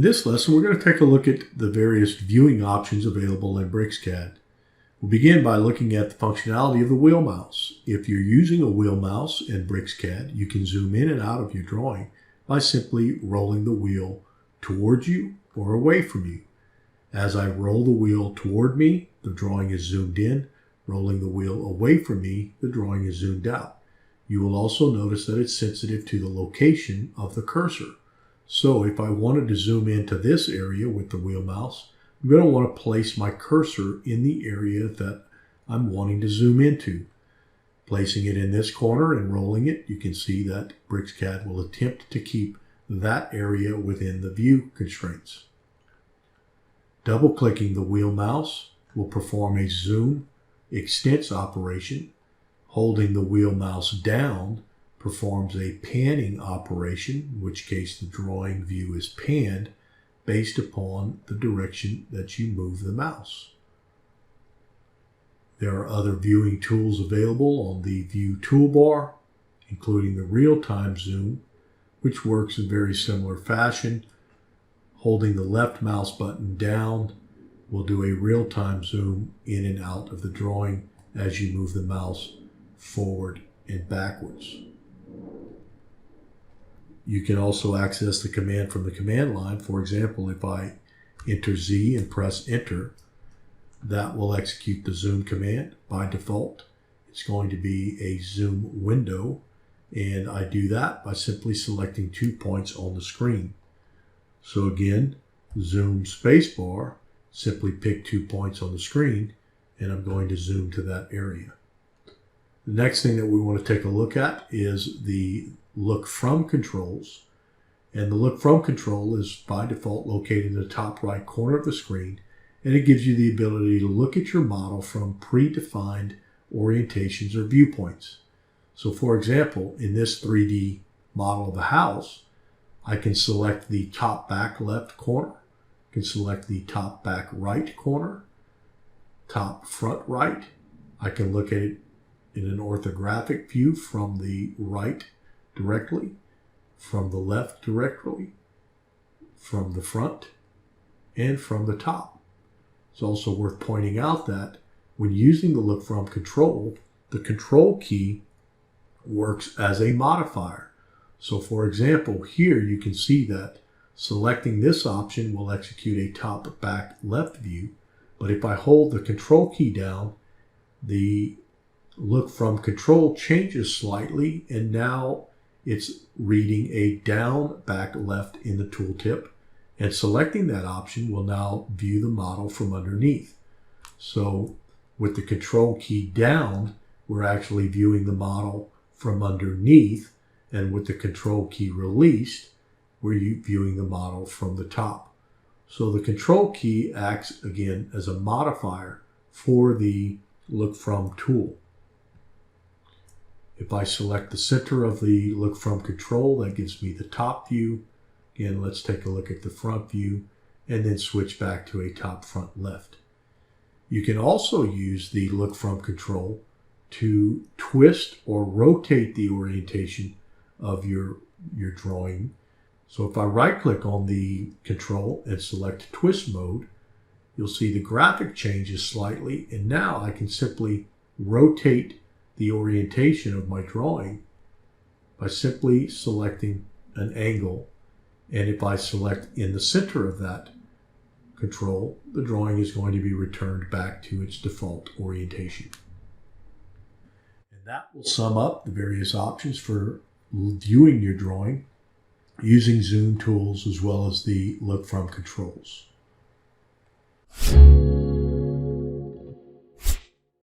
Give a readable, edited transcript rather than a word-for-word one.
In this lesson, we're going to take a look at the various viewing options available in BricsCAD. We'll begin by looking at the functionality of the wheel mouse. If you're using a wheel mouse in BricsCAD, you can zoom in and out of your drawing by simply rolling the wheel towards you or away from you. As I roll the wheel toward me, the drawing is zoomed in. Rolling the wheel away from me, the drawing is zoomed out. You will also notice that it's sensitive to the location of the cursor. So if I wanted to zoom into this area with the wheel mouse, I'm going to want to place my cursor in the area that I'm wanting to zoom into. Placing it in this corner and rolling it, you can see that BricsCAD will attempt to keep that area within the view constraints. Double-clicking the wheel mouse will perform a zoom extents operation. Holding the wheel mouse down performs a panning operation, in which case the drawing view is panned based upon the direction that you move the mouse. There are other viewing tools available on the View toolbar, including the real-time zoom, which works in very similar fashion. Holding the left mouse button down will do a real-time zoom in and out of the drawing as you move the mouse forward and backwards. You can also access the command from the command line. For example, if I enter Z and press enter, that will execute the zoom command. By default, it's going to be a zoom window, and I do that by simply selecting 2 points on the screen. So again, zoom spacebar, simply pick 2 points on the screen, and I'm going to zoom to that area. The next thing that we want to take a look at is the LookFrom controls. And the LookFrom control is by default located in the top right corner of the screen, and it gives you the ability to look at your model from predefined orientations or viewpoints. So for example, in this 3D model of a house, I can select the top back left corner, I can select the top back right corner, top front right. I can look at it in an orthographic view from the right directly, from the left directly, from the front, and from the top. It's also worth pointing out that when using the LookFrom control, the control key works as a modifier. So for example, here you can see that selecting this option will execute a top back left view, but if I hold the control key down, the LookFrom control changes slightly, and now it's reading a down back left in the tooltip, and selecting that option will now view the model from underneath. So with the control key down, we're actually viewing the model from underneath, and with the control key released, we're viewing the model from the top. So the control key acts again as a modifier for the LookFrom tool. If I select the center of the LookFrom control, that gives me the top view. Again, let's take a look at the front view and then switch back to a top front left. You can also use the LookFrom control to twist or rotate the orientation of your drawing. So if I right-click on the control and select twist mode, you'll see the graphic changes slightly, and now I can simply rotate the orientation of my drawing by simply selecting an angle. And if I select in the center of that control, the drawing is going to be returned back to its default orientation. And that will sum up the various options for viewing your drawing using zoom tools as well as the LookFrom controls.